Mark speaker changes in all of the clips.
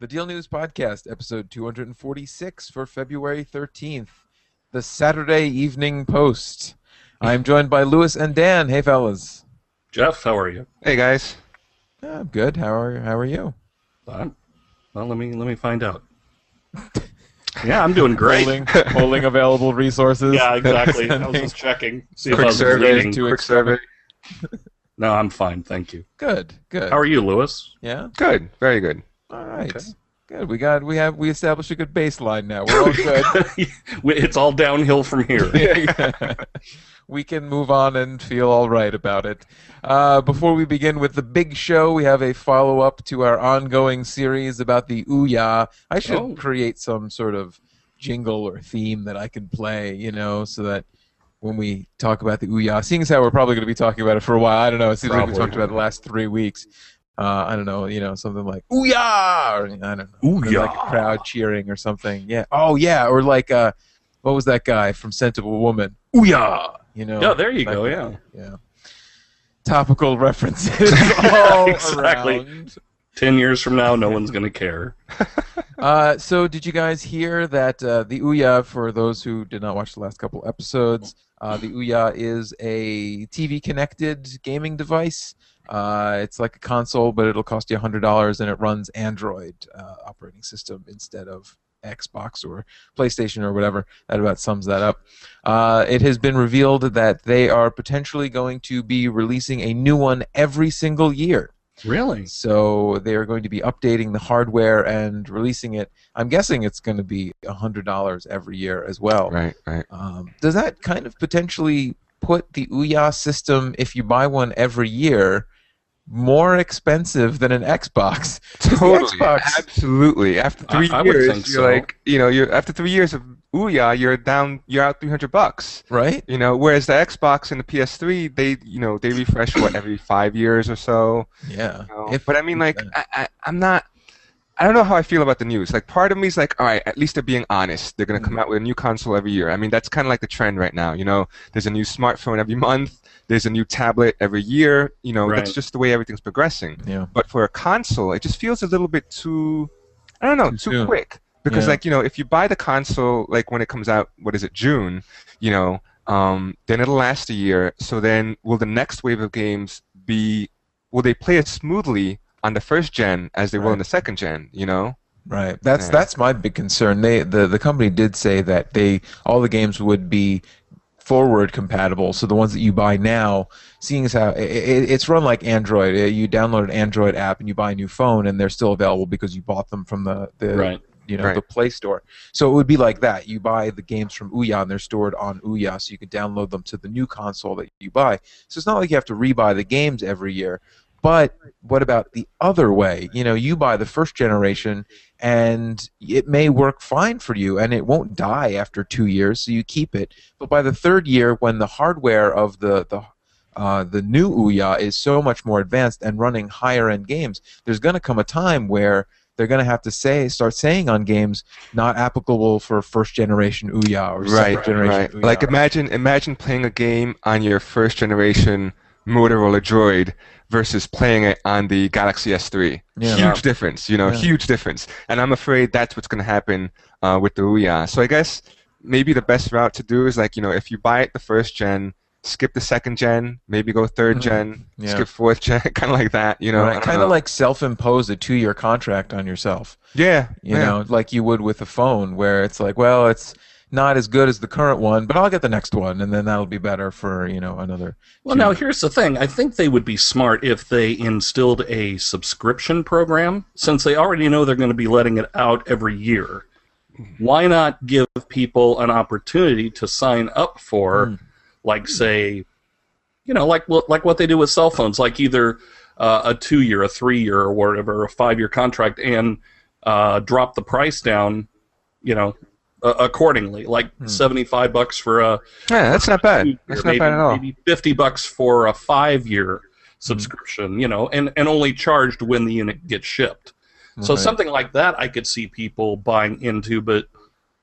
Speaker 1: The Deal News Podcast, episode 246 for February 13th, the Saturday Evening Post. I'm joined by Lewis and Dan. Hey, fellas.
Speaker 2: Jeff, how are you?
Speaker 3: Hey, guys.
Speaker 1: I'm good. How are you?
Speaker 2: Well, let me find out. Yeah, I'm doing great.
Speaker 1: Holding available resources.
Speaker 2: Yeah, exactly. I was just checking. See if I
Speaker 3: Quick
Speaker 2: was
Speaker 3: survey.
Speaker 2: leading.
Speaker 3: Quick survey.
Speaker 2: No, I'm fine, thank you.
Speaker 1: Good.
Speaker 2: How are you, Lewis?
Speaker 1: Yeah?
Speaker 3: Good. Very good.
Speaker 1: All right.
Speaker 2: Okay.
Speaker 1: Good. We established a good baseline now. We're all good.
Speaker 2: It's all downhill from here.
Speaker 1: We can move on and feel all right about it. Before we begin with the big show, we have a follow-up to our ongoing series about the Ouya. I should create some sort of jingle or theme that I can play, so that when we talk about the Ouya, seeing as how we're probably going to be talking about it for a while, I don't know, it seems like we talked about it the last 3 weeks. I don't know, something like Ouya! Or, I don't know.
Speaker 2: Ouya!
Speaker 1: Like a crowd cheering or something. Yeah. Oh, yeah. Or like, what was that guy from Scent of a Woman? Ouya!
Speaker 2: Yeah, there you go, yeah.
Speaker 1: Yeah. Topical references all
Speaker 2: exactly.
Speaker 1: around.
Speaker 2: 10 years from now, no one's going to care.
Speaker 1: So did you guys hear that the Ouya, for those who did not watch the last couple episodes, the Ouya is a TV-connected gaming device. It's like a console, but it'll cost you $100, and it runs Android operating system instead of Xbox or PlayStation or whatever. That about sums that up. It has been revealed that they are potentially going to be releasing a new one every single year.
Speaker 2: Really?
Speaker 1: So they are going to be updating the hardware and releasing it. I'm guessing it's going to be $100 every year as well.
Speaker 3: Right.
Speaker 1: Does that kind of potentially put the Ouya system, if you buy one every year, more expensive than an Xbox?
Speaker 3: Totally.
Speaker 1: Xbox,
Speaker 3: Absolutely. After 3
Speaker 2: I would
Speaker 3: years,
Speaker 2: think
Speaker 3: you're
Speaker 2: so.
Speaker 3: like, you're after 3 years of Ouya, you're out $300.
Speaker 1: right?
Speaker 3: Whereas the Xbox and the PS3, they refresh every 5 years or so.
Speaker 1: Yeah.
Speaker 3: But I mean, like, I don't know how I feel about the news. Like, part of me is like, all right, at least they're being honest. They're going to come out with a new console every year. I mean, that's kind of like the trend right now. There's a new smartphone every month. There's a new tablet every year.
Speaker 2: Right.
Speaker 3: That's just the way everything's progressing.
Speaker 1: Yeah.
Speaker 3: But for a console, it just feels a little bit too, I don't know,
Speaker 1: Too
Speaker 3: too
Speaker 1: soon.
Speaker 3: quick. Because,
Speaker 1: Yeah.
Speaker 3: if you buy the console, like, when it comes out, what is it, June, then it'll last a year. So then will the next wave of games will they play as smoothly on the first gen as they will in the second gen,
Speaker 1: Right. That's my big concern. The company did say that all the games would be forward compatible. So the ones that you buy now, seeing as how it's run like Android, you download an Android app and you buy a new phone, and they're still available because you bought them from the
Speaker 2: Right.
Speaker 1: the Play Store. So it would be like that. You buy the games from Ouya, and they're stored on Ouya, so you can download them to the new console that you buy. So it's not like you have to rebuy the games every year. But what about the other way? You buy the first generation, and it may work fine for you, and it won't die after 2 years, so you keep it. But by the third year, when the hardware of the new Ouya is so much more advanced and running higher-end games, there's going to come a time where they're going to have to start saying on games not applicable for first-generation Ouya or second-generation Ouya.
Speaker 3: Like, imagine playing a game on your first-generation Motorola Droid versus playing it on the Galaxy S3.
Speaker 1: Yeah.
Speaker 3: Huge difference, huge difference. And I'm afraid that's what's going to happen with the Ouya. So I guess maybe the best route to do is, like, if you buy it the first gen, skip the second gen, maybe go third gen, skip fourth gen, kind of like that,
Speaker 1: Right. Kind of like self-impose a 2-year contract on yourself.
Speaker 3: Yeah.
Speaker 1: Like you would with a phone, where it's like, well, it's not as good as the current one, but I'll get the next one, and then that'll be better for another.
Speaker 2: Well, now here's the thing. I think they would be smart if they instilled a subscription program, since they already know they're going to be letting it out every year. Why not give people an opportunity to sign up for, like, say, like what they do with cell phones, like either a 2-year, a 3-year, or whatever, a 5-year contract, and drop the price down, accordingly, like $75 for a.
Speaker 3: Yeah, that's not bad. That's not bad at all.
Speaker 2: Maybe $50 for a 5-year subscription, and only charged when the unit gets shipped. So something like that, I could see people buying into, but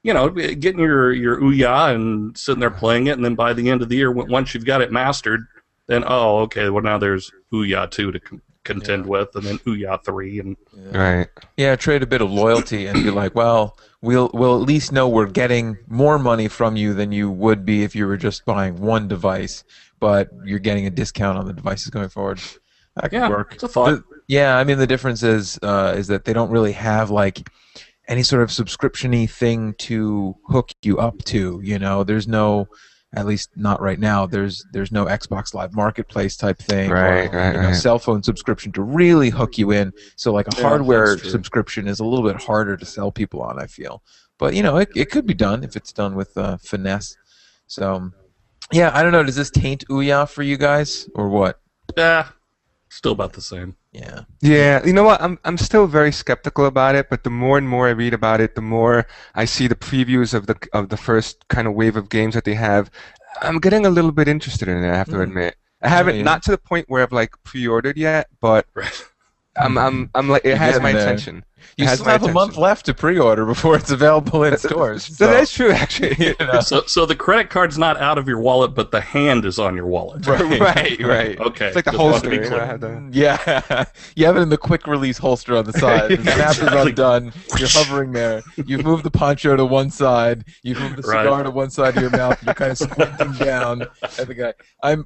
Speaker 2: getting your Ouya and sitting there playing it, and then by the end of the year, once you've got it mastered, then okay, well now there's Ouya 2 to contend with, and then Ouya 3. And
Speaker 3: Right.
Speaker 1: Yeah, trade a bit of loyalty and be like, well, we'll at least know we're getting more money from you than you would be if you were just buying one device, but you're getting a discount on the devices going forward. That could work.
Speaker 2: It's a thought.
Speaker 1: Yeah, I mean the difference is that they don't really have like any sort of subscription-y thing to hook you up to. You know, there's no, at least not right now. There's no Xbox Live Marketplace type thing,
Speaker 3: Right,
Speaker 1: or
Speaker 3: right.
Speaker 1: cell phone subscription to really hook you in. So like a hardware subscription is a little bit harder to sell people on, I feel. But you know, it could be done if it's done with finesse. So yeah, I don't know. Does this taint Ouya for you guys or what?
Speaker 2: Still about the same.
Speaker 1: Yeah.
Speaker 3: Yeah, you know what? I'm still very skeptical about it, but the more and more I read about it, the more I see the previews of the first kind of wave of games that they have. I'm getting a little bit interested in it, I have to admit. I haven't, not to the point where I've like pre-ordered yet, but I'm like, it has my attention.
Speaker 1: You still have a month left to pre-order before it's available in stores.
Speaker 3: So that's true, actually.
Speaker 1: You know?
Speaker 2: So the credit card's not out of your wallet, but the hand is on your wallet.
Speaker 3: Right.
Speaker 2: Okay.
Speaker 3: It's like the
Speaker 2: Just wanted
Speaker 3: holster.
Speaker 2: to be
Speaker 3: You know,
Speaker 2: clear.
Speaker 3: I have the...
Speaker 1: Yeah, you have it in the quick release holster on the side. The snap is
Speaker 2: exactly.
Speaker 1: undone. You're hovering there. You've moved the poncho to one side. You've moved the cigar to one side of your mouth. You're kind of squinting down at the guy.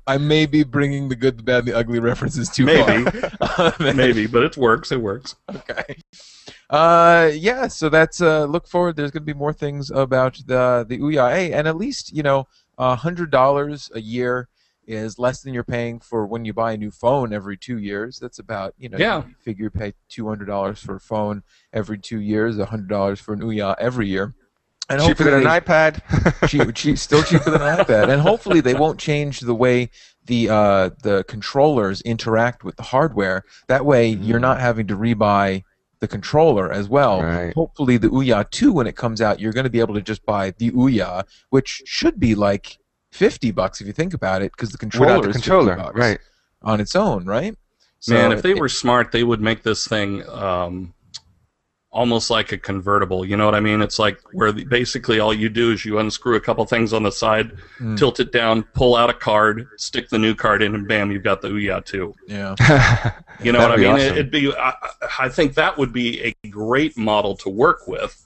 Speaker 1: I may be bringing the good, the bad, and the ugly references too far.
Speaker 2: Maybe, but it works. It works.
Speaker 1: Okay. Yeah, so that's look forward. There's going to be more things about the Ouya. Hey, and at least $100 a year is less than you're paying for when you buy a new phone every 2 years. That's about you figure you pay $200 for a phone every 2 years, $100 for an Ouya every year. And
Speaker 3: cheaper than an iPad.
Speaker 1: Still cheaper than an iPad. And hopefully they won't change the way the controllers interact with the hardware. That way you're not having to rebuy the controller as well.
Speaker 3: Right.
Speaker 1: Hopefully the Ouya 2, when it comes out, you're going to be able to just buy the Ouya, which should be like $50 if you think about it, because the controller is $50
Speaker 3: right,
Speaker 1: on its own, right? So
Speaker 2: Man, if they were smart, they would make this thing almost like a convertible. You know what I mean? It's like where basically all you do is you unscrew a couple things on the side, tilt it down, pull out a card, stick the new card in, and bam, you've got the Ouya 2.
Speaker 1: Yeah.
Speaker 2: You know what I mean?
Speaker 3: Awesome.
Speaker 2: It'd be. I think that would be a great model to work with.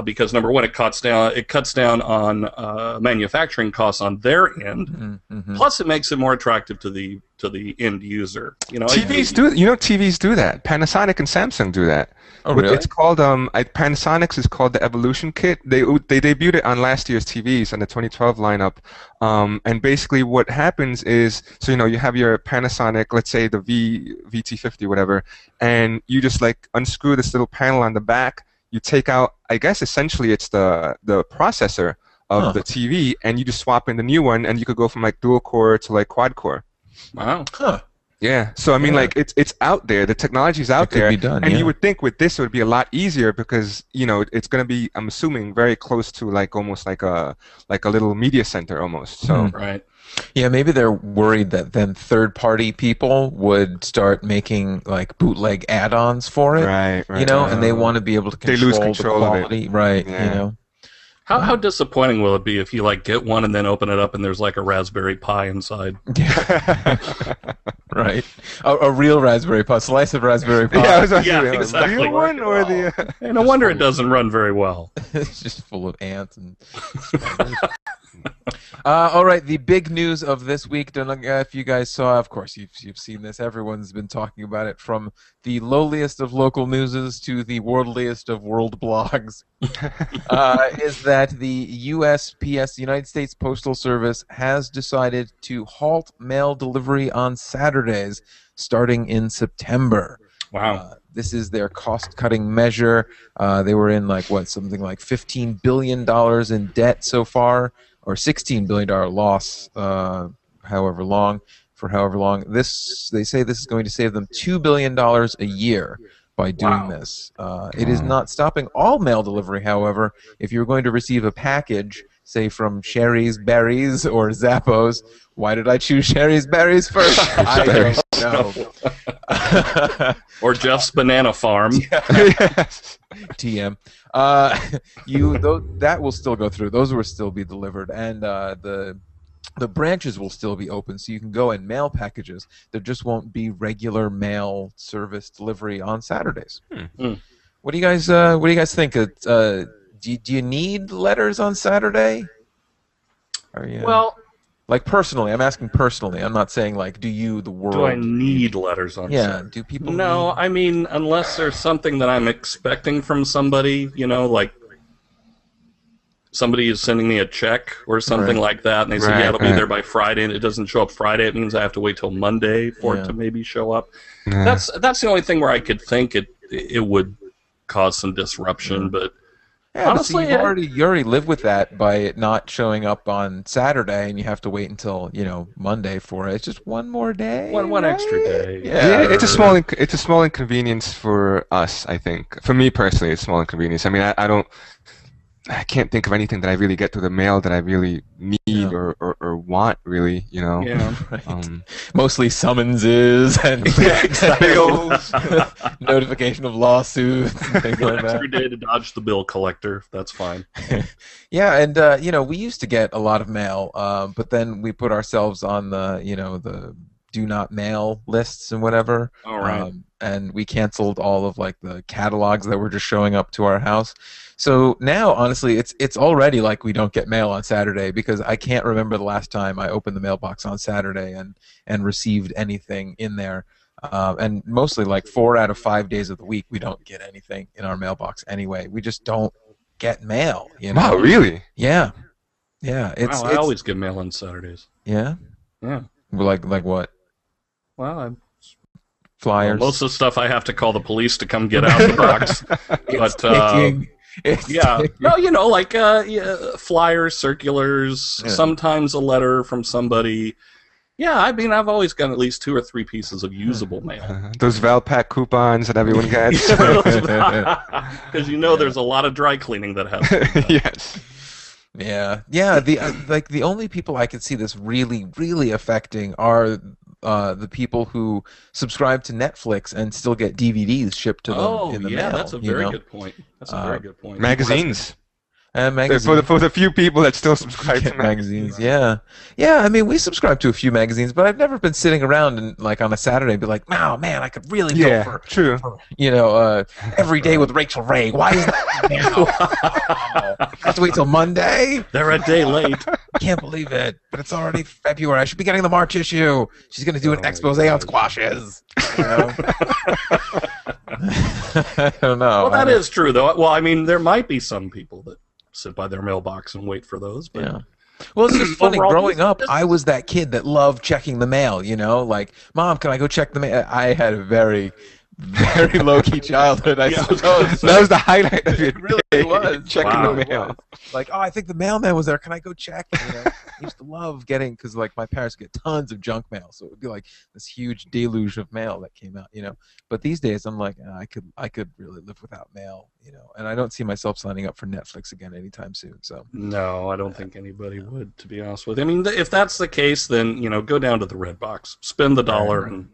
Speaker 2: Because number one, it cuts down on manufacturing costs on their end. Plus, it makes it more attractive to the end user. You know,
Speaker 3: TVs do that. Panasonic and Samsung do that.
Speaker 1: Oh, really?
Speaker 3: It's called Panasonic's is called the Evolution Kit. They debuted it on last year's TVs on the 2012 lineup. And basically, what happens is, so you have your Panasonic, let's say the VT50, whatever, and you just like unscrew this little panel on the back. You take out, I guess essentially it's the processor of the TV, and you just swap in the new one, and you could go from like dual core to like quad core.
Speaker 2: Wow.
Speaker 1: Huh.
Speaker 3: Yeah. So I mean, like it's out there. The technology's out there,
Speaker 1: could be done,
Speaker 3: and
Speaker 1: yeah.
Speaker 3: you would think with this it would be a lot easier because it's going to be, I'm assuming, very close to like almost like a little media center almost. So
Speaker 2: Right.
Speaker 1: Yeah, maybe they're worried that then third-party people would start making like bootleg add-ons for it,
Speaker 3: Right,
Speaker 1: and they want to be able to control,
Speaker 3: they lose control
Speaker 1: the
Speaker 3: of it.
Speaker 1: quality, right?
Speaker 3: Yeah.
Speaker 2: How disappointing will it be if you like get one and then open it up and there's like a Raspberry Pi inside?
Speaker 1: Right, a real Raspberry Pi, slice of Raspberry Pi.
Speaker 3: Yeah, I was wondering,
Speaker 2: Yeah,
Speaker 3: the
Speaker 2: exactly.
Speaker 3: real one or the?
Speaker 2: And no wonder it doesn't run very well.
Speaker 1: It's just full of ants and spiders. All right, the big news of this week, don't know if you guys saw, of course you've seen this, everyone's been talking about it, from the lowliest of local newses to the worldliest of world blogs, is that the USPS, the United States Postal Service, has decided to halt mail delivery on Saturdays starting in September.
Speaker 2: Wow.
Speaker 1: This is their cost-cutting measure. They were in something like $15 billion in debt so far, or $16 billion loss, however long. They say this is going to save them $2 billion a year by doing this. It is not stopping all mail delivery, however. If you're going to receive a package, say from Sherry's Berries or Zappos, why did I choose Sherry's Berries first? I don't know.
Speaker 2: Or Jeff's Banana Farm.
Speaker 1: TM. That will still go through. Those will still be delivered, and the The branches will still be open, so you can go and mail packages. There just won't be regular mail service delivery on Saturdays. What do you guys think? Do you need letters on Saturday?
Speaker 2: Well,
Speaker 1: like personally, I'm asking personally. I'm not saying like, do you, the world?
Speaker 2: do I need letters on Saturday?
Speaker 1: Do people?
Speaker 2: No, I mean, unless there's something that I'm expecting from somebody, like somebody is sending me a check or something like that, and they say, yeah, it'll be there by Friday, and it doesn't show up Friday. It means I have to wait till Monday for it to maybe show up. That's the only thing where I could think it would cause some disruption, but honestly,
Speaker 1: you already live with that by it not showing up on Saturday, and you have to wait until Monday for it. It's just one more day,
Speaker 2: one extra day.
Speaker 3: Yeah, it's a small inconvenience for us. I think for me personally, it's a small inconvenience. I mean, I can't think of anything that I really get through the mail that I really need or want, really,
Speaker 1: Yeah, right. Mostly summonses and
Speaker 3: big old
Speaker 1: notification of lawsuits and things like that.
Speaker 2: Extra day to dodge the bill collector. That's fine.
Speaker 1: Yeah, and we used to get a lot of mail, but then we put ourselves on the do not mail lists and whatever.
Speaker 2: All right.
Speaker 1: And we canceled all of like the catalogs that were just showing up to our house. So now, honestly, it's already like we don't get mail on Saturday because I can't remember the last time I opened the mailbox on Saturday and received anything in there. And mostly like 4 out of 5 days of the week, we don't get anything in our mailbox anyway. We just don't get mail.
Speaker 3: Wow, really?
Speaker 1: Yeah. Yeah.
Speaker 2: I always get mail on Saturdays.
Speaker 1: Yeah?
Speaker 2: Yeah.
Speaker 1: Like what?
Speaker 2: Well,
Speaker 1: Flyers?
Speaker 2: Most of the stuff I have to call the police to come get out of the box. But flyers, circulars, sometimes a letter from somebody. Yeah, I mean, I've always got at least 2 or 3 pieces of usable mail.
Speaker 3: Those Valpak coupons that everyone gets.
Speaker 2: Because there's a lot of dry cleaning that happens.
Speaker 3: Yes.
Speaker 1: Yeah. The only people I can see this really, really affecting are the people who subscribe to Netflix and still get DVDs shipped to them in the mail.
Speaker 2: That's a very good point. Very good point.
Speaker 3: Magazines.
Speaker 1: Magazines.
Speaker 3: For the few people that still subscribe to
Speaker 1: magazines. Yeah. I mean, we subscribe to a few magazines, but I've never been sitting around and like on a Saturday and be like, "Wow, man, I could really go for Every Day with Rachel Ray. Why is that now? I have to wait till Monday.
Speaker 2: They're a day late.
Speaker 1: Can't believe it, but it's already February. I should be getting the March issue. She's going to do an expose on squashes." I don't know.
Speaker 2: Well, that is true, though. Well, I mean, there might be some people that sit by their mailbox and wait for those. But
Speaker 1: well, it's just funny. Growing up, I was that kid that loved checking the mail. Like, Mom, can I go check the mail? I had a very, very low-key childhood, I suppose.
Speaker 3: That was the highlight of it.
Speaker 1: It really was.
Speaker 3: Checking the mail.
Speaker 1: Like, I think the mailman was there. Can I go check? I used to love getting, because like my parents get tons of junk mail, so it would be like this huge deluge of mail that came out. But these days, I'm like, I could really live without mail. And I don't see myself signing up for Netflix again anytime soon. So
Speaker 2: no, I don't think anybody would, to be honest with you. I mean, if that's the case, then go down to the Red Box, spend the $1,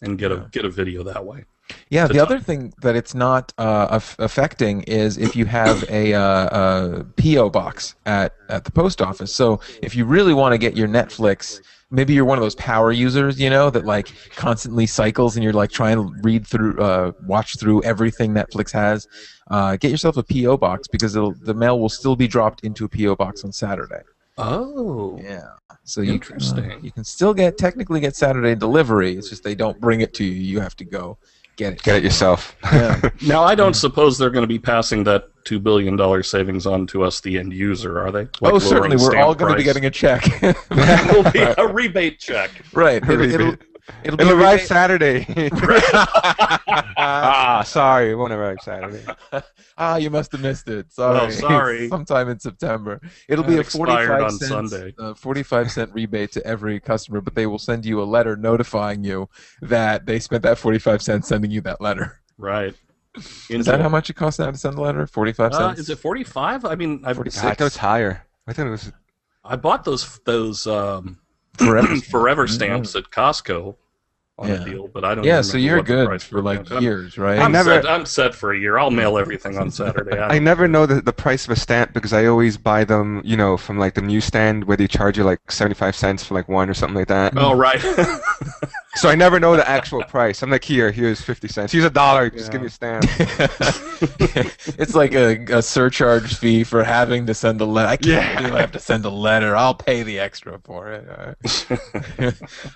Speaker 2: and get a video that way.
Speaker 1: Yeah, the other thing that it's not affecting is if you have a P.O. box at the post office. So if you really want to get your Netflix, maybe you're one of those power users, that like constantly cycles and you're like trying to watch through everything Netflix has, get yourself a P.O. box because the mail will still be dropped into a P.O. box on Saturday.
Speaker 2: Oh.
Speaker 1: Yeah. So
Speaker 2: you
Speaker 1: can still technically get Saturday delivery. It's just they don't bring it to you. You have to go get it.
Speaker 3: Get it yourself.
Speaker 1: Yeah.
Speaker 2: Now, I don't suppose they're going to be passing that $2 billion savings on to us, the end user, are they?
Speaker 1: Like certainly. We're all going to be getting a check.
Speaker 2: It will be a rebate check.
Speaker 1: Right. It'll
Speaker 3: arrive Saturday. Sorry, it won't arrive Saturday.
Speaker 1: You must have missed it. Sorry.
Speaker 2: Oh, sorry.
Speaker 1: Sometime in September. It'll be a
Speaker 2: 45-cent
Speaker 1: rebate to every customer, but they will send you a letter notifying you that they spent that 45 cents sending you that letter.
Speaker 2: Right.
Speaker 1: Is that how much it costs now to send a letter? 45 cents?
Speaker 2: Is it 45? I mean,
Speaker 3: I thought it was higher. I thought it was.
Speaker 2: I bought those
Speaker 1: Forever
Speaker 2: stamps at Costco. on a deal, but I don't.
Speaker 1: Yeah,
Speaker 2: even
Speaker 1: so
Speaker 2: remember
Speaker 1: you're
Speaker 2: what the
Speaker 1: good
Speaker 2: price
Speaker 1: for like
Speaker 2: was.
Speaker 1: years, right?
Speaker 2: I'm set for a year. I'll mail everything on Saturday.
Speaker 3: I never know the price of a stamp because I always buy them, from like the newsstand where they charge you like 75 cents for like one or something like that.
Speaker 2: Oh, right.
Speaker 3: So I never know the actual price. I'm like, here's 50 cents. Here's $1. Just give me a stamp.
Speaker 1: It's like a surcharge fee for having to send a letter. I can't believe I have to send a letter. I'll pay the extra for it.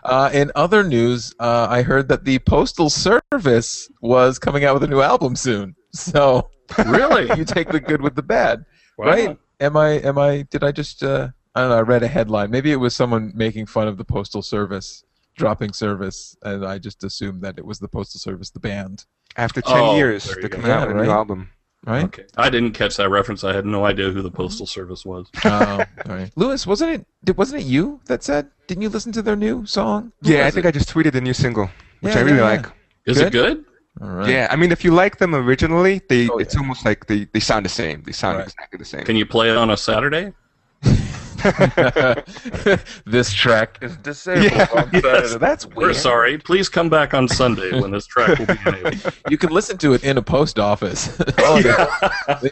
Speaker 1: All right. In other news, I heard that the Postal Service was coming out with a new album soon. So
Speaker 2: Really?
Speaker 1: you take the good with the bad,
Speaker 2: Wow.
Speaker 1: right? Am I? Did I just? I don't know. I read a headline. Maybe it was someone making fun of the Postal Service dropping service, and I just assumed that it was the Postal Service, the band.
Speaker 3: After 10 years,
Speaker 2: there you
Speaker 3: they're
Speaker 2: go.
Speaker 3: coming out with a new
Speaker 1: right?
Speaker 3: album.
Speaker 1: Right?
Speaker 2: Okay. I didn't catch that reference. I had no idea who the Postal Service was.
Speaker 1: All right. Lewis, wasn't it you that said? Didn't you listen to their new song?
Speaker 3: Yeah, I think I just tweeted the new single, which I really like.
Speaker 2: Is it good?
Speaker 1: All right.
Speaker 3: Yeah, I mean, if you like them originally, it's almost like they sound the same. They sound exactly the same.
Speaker 2: Can you play it on a Saturday?
Speaker 1: This track is disabled on Saturday. That's weird.
Speaker 2: We're sorry. Please come back on Sunday when this track will be enabled.
Speaker 1: You can listen to it in a post office. They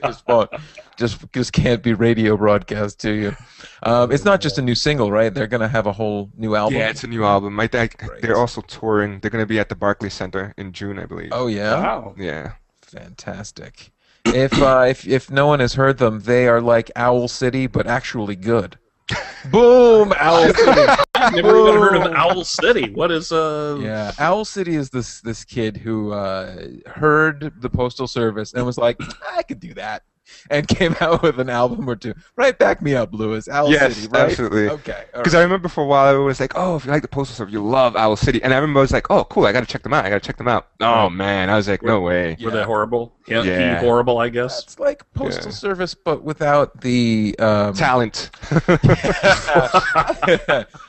Speaker 1: just can't be radio broadcast to you. It's not just a new single, right? They're gonna have a whole new album.
Speaker 3: Yeah, it's a new album. They're also touring. They're gonna be at the Barclays Center in June, I believe.
Speaker 1: Oh yeah.
Speaker 2: Wow.
Speaker 3: Yeah.
Speaker 1: Fantastic. If no one has heard them, they are like Owl City, but actually good. Boom, Owl City.
Speaker 2: I've never even heard of Owl City. What is
Speaker 1: Yeah, Owl City is this kid who heard the Postal Service and was like, I could do that, and came out with an album or two. Right, back me up, Lewis. Owl City, right?
Speaker 3: Absolutely.
Speaker 1: Okay.
Speaker 3: Because I remember for a while I was like, oh, if you like the Postal Service, you love Owl City, and I remember I was like, oh, cool, I gotta check them out. Oh man, I was like, no way.
Speaker 2: Were they horrible?
Speaker 3: Yeah.
Speaker 2: Horrible, I guess.
Speaker 1: It's like Postal Service, but without the
Speaker 3: Talent.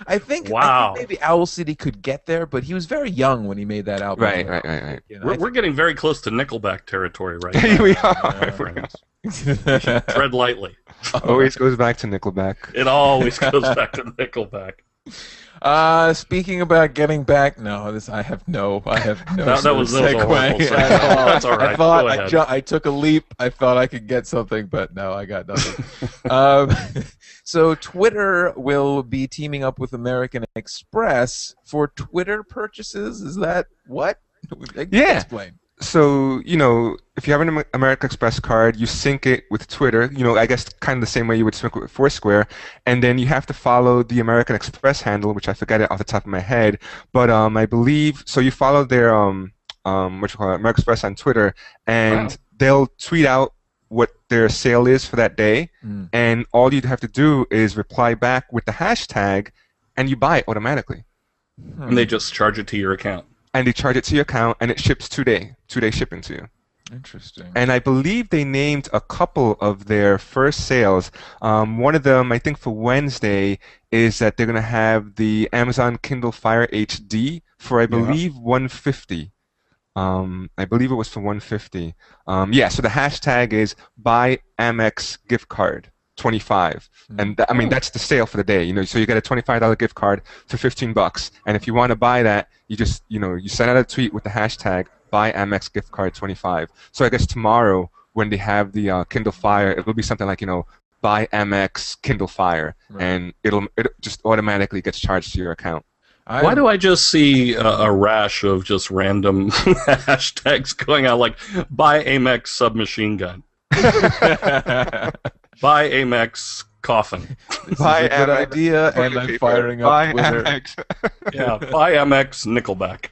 Speaker 1: I think maybe Owl City could get there, but he was very young when he made that album.
Speaker 3: Right.
Speaker 1: You know,
Speaker 2: We're getting very close to Nickelback territory right
Speaker 3: Here
Speaker 2: now.
Speaker 3: we are.
Speaker 2: Tread lightly.
Speaker 3: Always goes back to Nickelback.
Speaker 2: It always goes back to Nickelback.
Speaker 1: Speaking about getting back, I have no
Speaker 2: That was a horrible
Speaker 1: segue
Speaker 2: segue.
Speaker 1: at all.
Speaker 2: That's all right.
Speaker 1: I thought
Speaker 2: Go ahead.
Speaker 1: I took a leap. I thought I could get something, but no, I got nothing. So Twitter will be teaming up with American Express for Twitter purchases. Is that what?
Speaker 3: Yeah.
Speaker 1: Explain.
Speaker 3: So, if you have an American Express card, you sync it with Twitter, I guess kind of the same way you would sync it with Foursquare, and then you have to follow the American Express handle, which I forget it off the top of my head, but I believe, so you follow their, American Express on Twitter, and they'll tweet out what their sale is for that day, and all you'd have to do is reply back with the hashtag, and you buy it automatically.
Speaker 2: And they just charge it to your account.
Speaker 3: And they charge it to your account, and it ships two-day shipping to you.
Speaker 1: Interesting.
Speaker 3: And I believe they named a couple of their first sales. One of them, I think for Wednesday, is that they're going to have the Amazon Kindle Fire HD for, I believe, $150. I believe it was for $150. So the hashtag is buy Amex gift card 25, and that's the sale for the day. So you get a $25 gift card for $15, and if you want to buy that, you just you send out a tweet with the hashtag buy Amex gift card 25. So I guess tomorrow when they have the Kindle Fire, it will be something like buy Amex Kindle Fire, and it just automatically gets charged to your account.
Speaker 2: Why do I just see a rash of just random hashtags going out like buy Amex submachine gun? Buy Amex coffin.
Speaker 3: Buy
Speaker 1: This is a good
Speaker 3: Amex
Speaker 1: idea, and I'm firing up
Speaker 3: buy
Speaker 1: Twitter.
Speaker 3: Amex.
Speaker 2: Yeah, buy Amex Nickelback.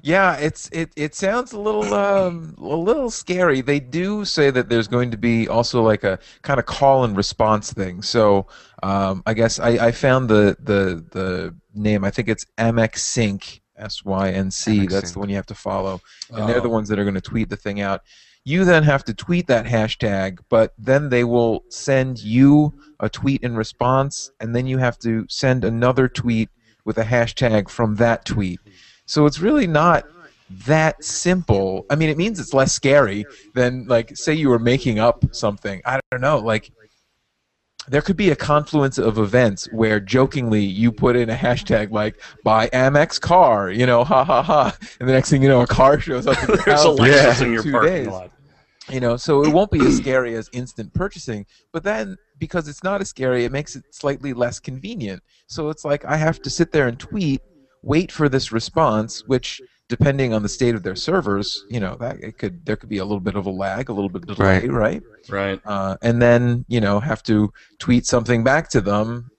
Speaker 1: Yeah, it sounds a little scary. They do say that there's going to be also like a kind of call and response thing. So I guess I found the name. I think it's Amex Sync, SYNC.
Speaker 3: Amex
Speaker 1: That's
Speaker 3: Sync.
Speaker 1: the one you have to follow, and they're the ones that are going to tweet the thing out. You then have to tweet that hashtag, but then they will send you a tweet in response, and then you have to send another tweet with a hashtag from that tweet. So it's really not that simple. I mean, it means it's less scary than, like, say you were making up something. I don't know, like, there could be a confluence of events where jokingly you put in a hashtag like "buy Amex car," ha ha ha, and the next thing you know, a car shows up at your
Speaker 2: There's a
Speaker 1: house
Speaker 2: Lexus in
Speaker 1: in
Speaker 2: your
Speaker 1: 2
Speaker 2: parking
Speaker 1: days.
Speaker 2: lot.
Speaker 1: So it won't be as scary as instant purchasing, but then because it's not as scary, it makes it slightly less convenient. So it's like I have to sit there and tweet, wait for this response, which depending on the state of their servers, there could be a little bit of a lag, a little bit of delay, right?
Speaker 2: Right.
Speaker 1: And then have to tweet something back to them,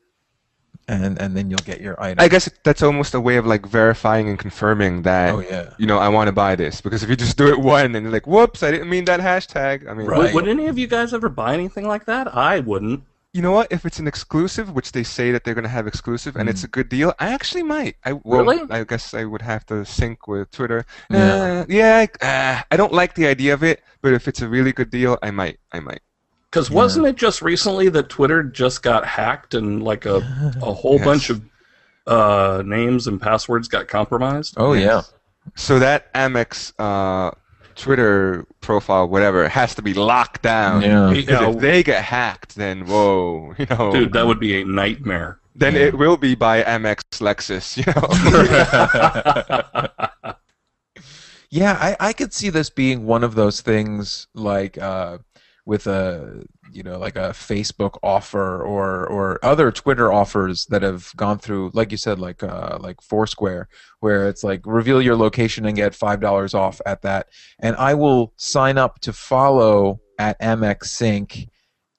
Speaker 1: and then you'll get your item.
Speaker 3: I guess that's almost a way of like verifying and confirming that
Speaker 1: Oh yeah.
Speaker 3: I want to buy this, because if you just do it one and you're like, whoops, I didn't mean that hashtag. I mean,
Speaker 1: Right.
Speaker 2: Would any of you guys ever buy anything like that? I wouldn't.
Speaker 3: you know what? If it's an exclusive, which they say that they're going to have exclusive, and it's a good deal, I actually might.
Speaker 2: Really?
Speaker 3: I guess I would have to sync with Twitter.
Speaker 1: Yeah.
Speaker 3: I don't like the idea of it, but if it's a really good deal, I might.
Speaker 2: Because wasn't it just recently that Twitter just got hacked and like a whole bunch of names and passwords got compromised?
Speaker 1: Oh yeah.
Speaker 3: So that Amex Twitter profile, whatever, has to be locked down.
Speaker 1: Yeah.
Speaker 3: Because if they get hacked, then whoa,
Speaker 2: Dude, that would be a nightmare.
Speaker 3: then it will be by Amex Lexus,
Speaker 1: Yeah, I could see this being one of those things like with a like a Facebook offer or other Twitter offers that have gone through, like you said, like Foursquare, where it's like reveal your location and get $5 off at that, and I will sign up to follow at Amex Sync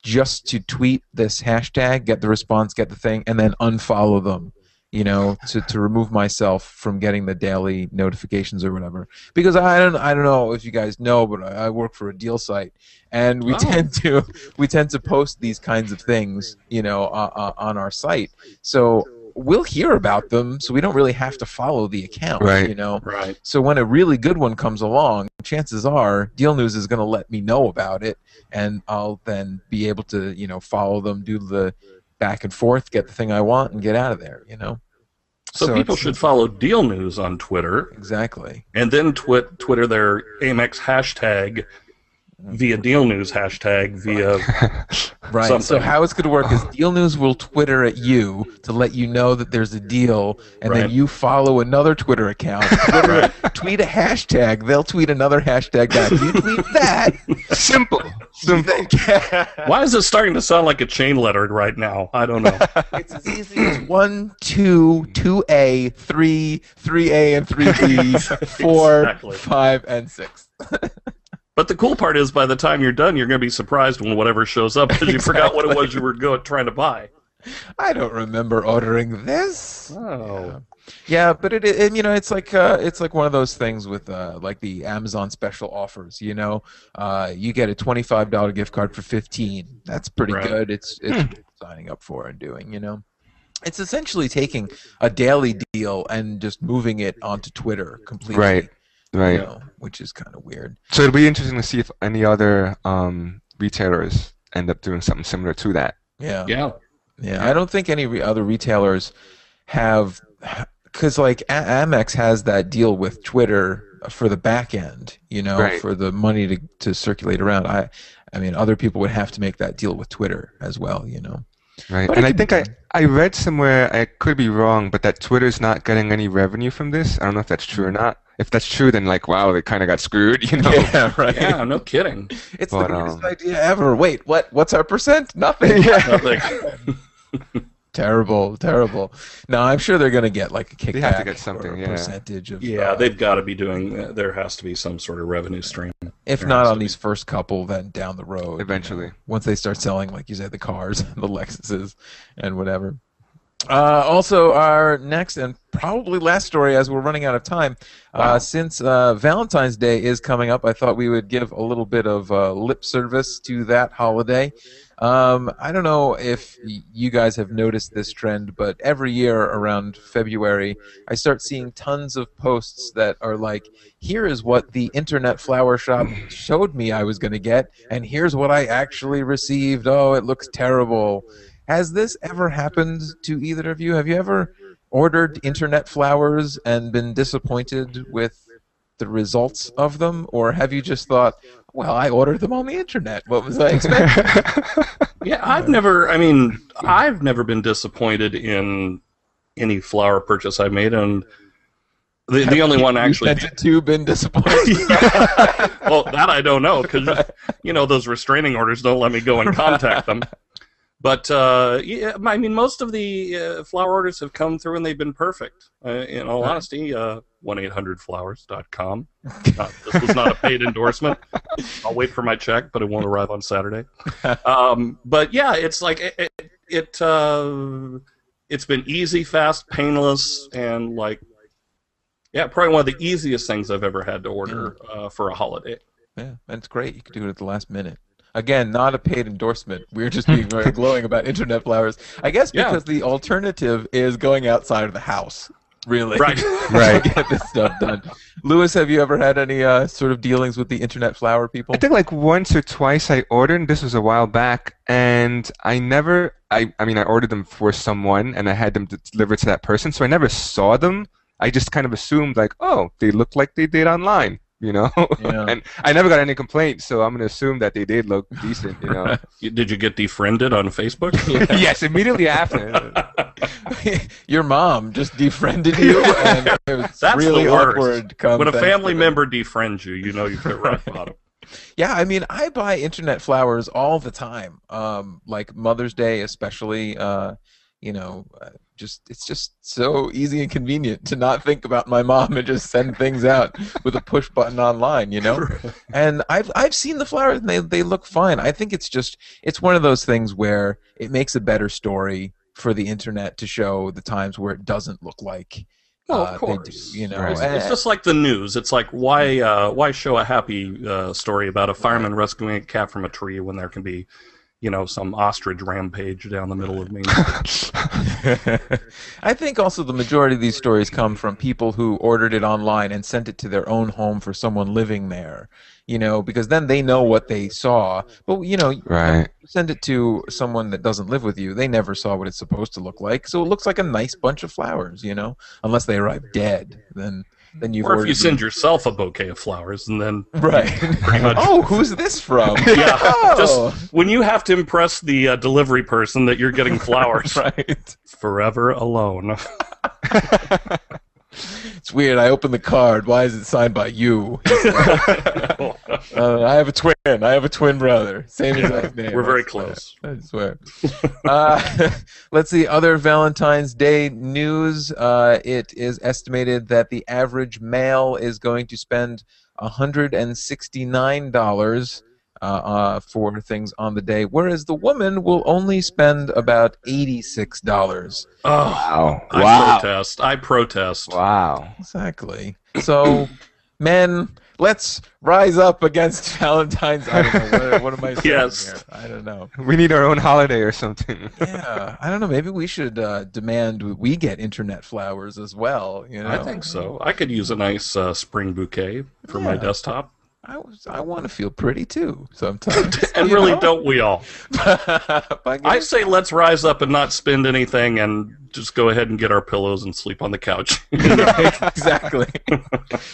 Speaker 1: just to tweet this hashtag, get the response, get the thing, and then unfollow them. To remove myself from getting the daily notifications or whatever, because I don't know if you guys know, but I work for a deal site, and we tend to post these kinds of things, on our site. So we'll hear about them, so we don't really have to follow the account,
Speaker 3: Right.
Speaker 2: Right.
Speaker 1: So when a really good one comes along, chances are Deal News is going to let me know about it, and I'll then be able to follow them, do the back and forth, get the thing I want, and get out of there.
Speaker 2: So people should follow Deal News on Twitter,
Speaker 1: exactly,
Speaker 2: and then Twitter their Amex hashtag via Deal News hashtag via
Speaker 1: right.
Speaker 2: something.
Speaker 1: So how it's going to work is Deal News will Twitter at you to let you know that there's a deal, and then you follow another Twitter account. Twitter, tweet a hashtag. They'll tweet another hashtag back. You tweet that.
Speaker 3: Simple.
Speaker 2: Why is it starting to sound like a chain letter right now? I don't know.
Speaker 1: It's as easy as 1, 2, 2A, 3, 3A, and 3B, 4,
Speaker 2: Exactly.
Speaker 1: 5, and 6.
Speaker 2: But the cool part is, by the time you're done, you're going to be surprised when whatever shows up because you forgot what it was you were trying to buy.
Speaker 1: I don't remember ordering this.
Speaker 2: Oh.
Speaker 1: Yeah, but it's like one of those things with like the Amazon special offers. You get a $25 gift card for $15. That's pretty good. It's signing up for and doing. It's essentially taking a daily deal and just moving it onto Twitter completely.
Speaker 3: Right.
Speaker 1: Which is kind of weird.
Speaker 3: So it'll be interesting to see if any other retailers end up doing something similar to that.
Speaker 1: Yeah. I don't think any other retailers have, because like Amex has that deal with Twitter for the back end, for the money to circulate around. I mean, other people would have to make that deal with Twitter as well,
Speaker 3: Right.
Speaker 1: But
Speaker 3: And I think I read somewhere, I could be wrong, but that Twitter's not getting any revenue from this. I don't know if that's true or not. If that's true, then wow, they kind of got screwed,
Speaker 1: Yeah, right.
Speaker 2: Yeah, no kidding.
Speaker 1: It's the greatest idea ever. Wait, what's our percent? Nothing.
Speaker 2: Nothing.
Speaker 1: Terrible. No, I'm sure they're going to get like a kickback.
Speaker 3: They have to get something,
Speaker 1: or a percentage of.
Speaker 2: Yeah, they've got to be doing. There has to be some sort of revenue stream.
Speaker 1: If not on these first couple, then down the road.
Speaker 3: Eventually.
Speaker 1: Once they start selling, like you said, the cars, the Lexuses, and whatever. Also, our next and probably last story, as we're running out of time, since Valentine's Day is coming up, I thought we would give a little bit of lip service to that holiday. I don't know if you guys have noticed this trend, but every year around February, I start seeing tons of posts that are like, here is what the internet flower shop showed me I was going to get, and here's what I actually received. Oh, it looks terrible. Has this ever happened to either of you? Have you ever ordered internet flowers and been disappointed with the results of them, or have you just thought, well, I ordered them on the internet. What was I expecting?
Speaker 2: Yeah, I've never been disappointed in any flower purchase I made, and the only one actually.
Speaker 1: Have you been disappointed?
Speaker 2: Well, that I don't know, because those restraining orders don't let me go and contact them. But yeah, I mean, most of the flower orders have come through and they've been perfect. In all honesty, 1-800-flowers.com. This was not a paid endorsement. I'll wait for my check, but it won't arrive on Saturday. But yeah, it's like it's been easy, fast, painless, and like, yeah, probably one of the easiest things I've ever had to order for a holiday.
Speaker 1: Yeah, and it's great. You can do it at the last minute. Again, not a paid endorsement. We're just being very glowing about internet flowers. I guess because the alternative is going outside of the house. Really,
Speaker 2: right.
Speaker 1: To get this stuff done. Lewis, have you ever had any sort of dealings with the internet flower people?
Speaker 3: I think like once or twice I ordered, and this was a while back, and I ordered them for someone, and I had them delivered to that person, so I never saw them. I just kind of assumed like, oh, they look like they did online. Yeah. And I never got any complaints, so I'm going to assume that they did look decent,
Speaker 2: Did you get defriended on Facebook?
Speaker 3: Yes, immediately after.
Speaker 1: Your mom just defriended you, and it was
Speaker 2: That's
Speaker 1: really
Speaker 2: the worst.
Speaker 1: awkward.
Speaker 2: When a family member defriends you, you hit rock bottom.
Speaker 1: Yeah, I mean, I buy internet flowers all the time, like Mother's Day especially, it's just so easy and convenient to not think about my mom and just send things out with a push button online, And I've seen the flowers and they look fine. I think it's one of those things where it makes a better story for the internet to show the times where it doesn't look like
Speaker 2: of course.
Speaker 1: they do,
Speaker 3: Right.
Speaker 2: It's just like the news. It's like, why show a happy story about a fireman rescuing a cat from a tree when there can be some ostrich rampage down the middle of Main Street.
Speaker 1: I think also the majority of these stories come from people who ordered it online and sent it to their own home for someone living there, because then they know what they saw. But,
Speaker 3: Right.
Speaker 1: you send it to someone that doesn't live with you, they never saw what it's supposed to look like. So it looks like a nice bunch of flowers, unless they arrive dead. Then you've
Speaker 2: Or if you
Speaker 1: ordered
Speaker 2: send yourself a bouquet of flowers and then
Speaker 1: right.
Speaker 2: pretty much,
Speaker 1: Oh, who's this from?
Speaker 2: yeah,
Speaker 1: Oh.
Speaker 2: just when you have to impress the delivery person that you're getting flowers,
Speaker 1: Right.
Speaker 2: forever alone.
Speaker 1: It's weird. I opened the card. Why is it signed by you? I have a twin. I have a twin brother. Same exact name.
Speaker 2: We're very
Speaker 1: I swear.
Speaker 2: close.
Speaker 1: I swear. Let's see. Other Valentine's Day news. It is estimated that the average male is going to spend $169 for things on the day, whereas the woman will only spend about $86.
Speaker 2: Oh,
Speaker 3: Wow.
Speaker 2: I protest.
Speaker 3: Wow.
Speaker 1: Exactly. So, men, let's rise up against Valentine's. I don't know. What am I saying
Speaker 2: Yes.
Speaker 1: here? I don't know.
Speaker 3: We need our own holiday or something.
Speaker 1: Yeah, I don't know. Maybe we should demand we get internet flowers as well.
Speaker 2: I think so. I could use a nice spring bouquet for my
Speaker 1: Yeah.
Speaker 2: desktop.
Speaker 1: I want to feel pretty too sometimes.
Speaker 2: And really, don't we all?
Speaker 1: But
Speaker 2: I say let's rise up and not spend anything and just go ahead and get our pillows and sleep on the couch.
Speaker 1: exactly.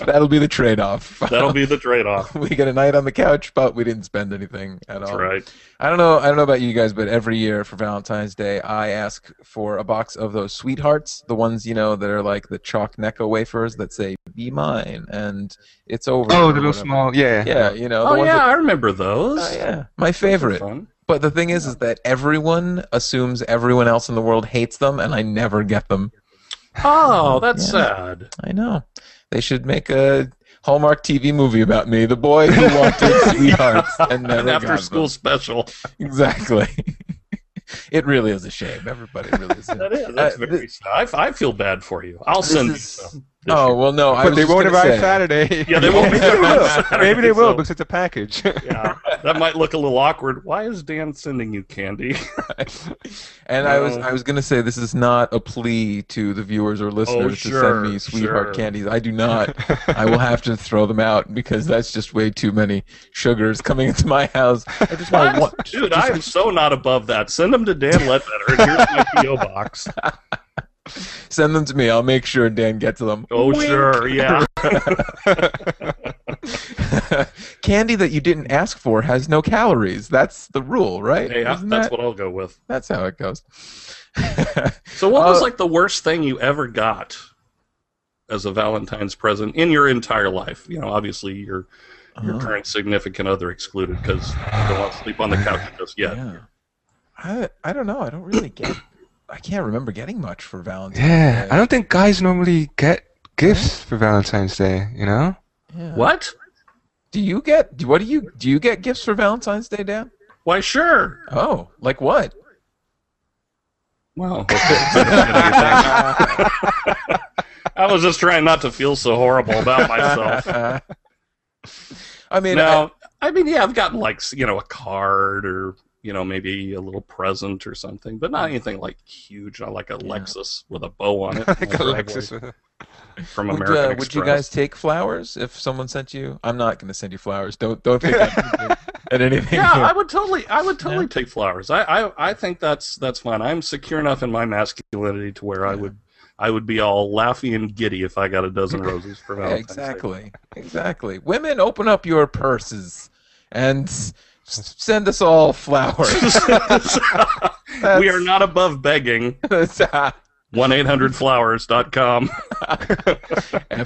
Speaker 1: That'll be the trade-off.
Speaker 2: That'll be the trade-off.
Speaker 1: We get a night on the couch, but we didn't spend anything at all.
Speaker 2: That's right.
Speaker 1: I don't know about you guys, but every year for Valentine's Day, I ask for a box of those sweethearts, the ones that are like the chalk Necco wafers that say "Be mine" and it's over.
Speaker 3: Oh,
Speaker 1: or
Speaker 3: the little
Speaker 1: whatever.
Speaker 3: small, yeah.
Speaker 1: Yeah, the
Speaker 2: Oh
Speaker 1: ones
Speaker 2: yeah,
Speaker 1: that,
Speaker 2: I remember those.
Speaker 1: yeah, my favorite.
Speaker 2: Fun.
Speaker 1: But the thing is that everyone assumes everyone else in the world hates them, and I never get them.
Speaker 2: Oh, that's
Speaker 1: Yeah.
Speaker 2: sad.
Speaker 1: I know. They should make a Hallmark TV movie about me, the boy who wanted sweethearts and never
Speaker 2: An
Speaker 1: got
Speaker 2: after-school
Speaker 1: them.
Speaker 2: special.
Speaker 1: Exactly. It really is a shame. Everybody really is.
Speaker 2: That is. That's very sad. I feel bad for you. I'll send you some.
Speaker 1: Oh well, no. I
Speaker 3: But
Speaker 1: was
Speaker 3: they
Speaker 1: just
Speaker 3: won't
Speaker 1: gonna
Speaker 3: arrive
Speaker 1: say,
Speaker 3: Saturday.
Speaker 2: Yeah, they won't be
Speaker 3: Maybe they
Speaker 2: there on
Speaker 3: will.
Speaker 2: Saturday,
Speaker 3: Maybe they will
Speaker 2: so-
Speaker 3: because it's a package.
Speaker 2: Yeah, that might look a little awkward. Why is Dan sending you candy?
Speaker 1: And
Speaker 2: No.
Speaker 1: I was gonna say this is not a plea to the viewers or listeners to
Speaker 2: sure,
Speaker 1: send me sweetheart
Speaker 2: sure.
Speaker 1: candies. I do not. I will have to throw them out because that's just way too many sugars coming into my house. I just want one.
Speaker 2: Dude, I am so not above that. Send them to Dan Leadbetter, and here's my P.O. box.
Speaker 1: Send them to me. I'll make sure Dan gets them.
Speaker 2: Oh,
Speaker 1: Wink.
Speaker 2: sure, yeah.
Speaker 1: Candy that you didn't ask for has no calories. That's the rule, right?
Speaker 2: Yeah,
Speaker 1: Isn't
Speaker 2: that's what I'll go with.
Speaker 1: That's how it goes.
Speaker 2: So what was like the worst thing you ever got as a Valentine's present in your entire life? You know, obviously your current significant other excluded because you don't want to sleep on the couch just yet.
Speaker 1: Yeah. I don't know. I don't really get. I can't remember getting much for Valentine's
Speaker 3: Yeah,
Speaker 1: Day.
Speaker 3: I don't think guys normally get gifts for Valentine's Day. You know?
Speaker 1: Yeah.
Speaker 2: What?
Speaker 1: Do you get? Do you get gifts for Valentine's Day, Dan?
Speaker 2: Why, sure.
Speaker 1: Oh, like what?
Speaker 2: Well, I was just trying not to feel so horrible about myself.
Speaker 1: I mean,
Speaker 2: yeah, I've gotten like a card or maybe a little present or something, but not anything like huge, not like a Lexus with a bow on it.
Speaker 3: Like a Lexus.
Speaker 2: From American Express.
Speaker 1: Would you guys take flowers if someone sent you? I'm not going to send you flowers. Don't think that at anything.
Speaker 2: Yeah, I would totally take flowers. I think that's fine. I'm secure enough in my masculinity to where I would be all laughy and giddy if I got a dozen roses for Valentine's Day.
Speaker 1: Exactly. Women, open up your purses and send us all flowers.
Speaker 2: We are not above begging. 1-800-Flowers.com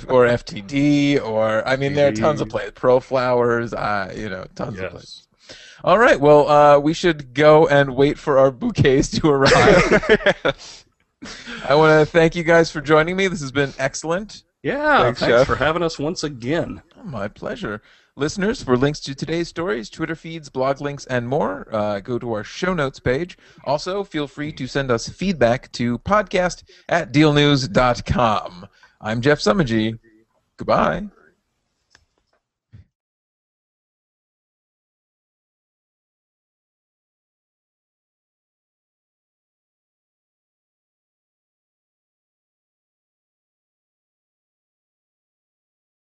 Speaker 1: or FTD, or there are tons of places. Pro Flowers, tons of places. All right, well, we should go and wait for our bouquets to arrive. I want to thank you guys for joining me. This has been excellent.
Speaker 2: Yeah, thanks for having us once again.
Speaker 1: Oh, my pleasure. Listeners, for links to today's stories, Twitter feeds, blog links, and more, go to our show notes page. Also, feel free to send us feedback to podcast@dealnews.com. I'm Jeff Somogyi. Goodbye.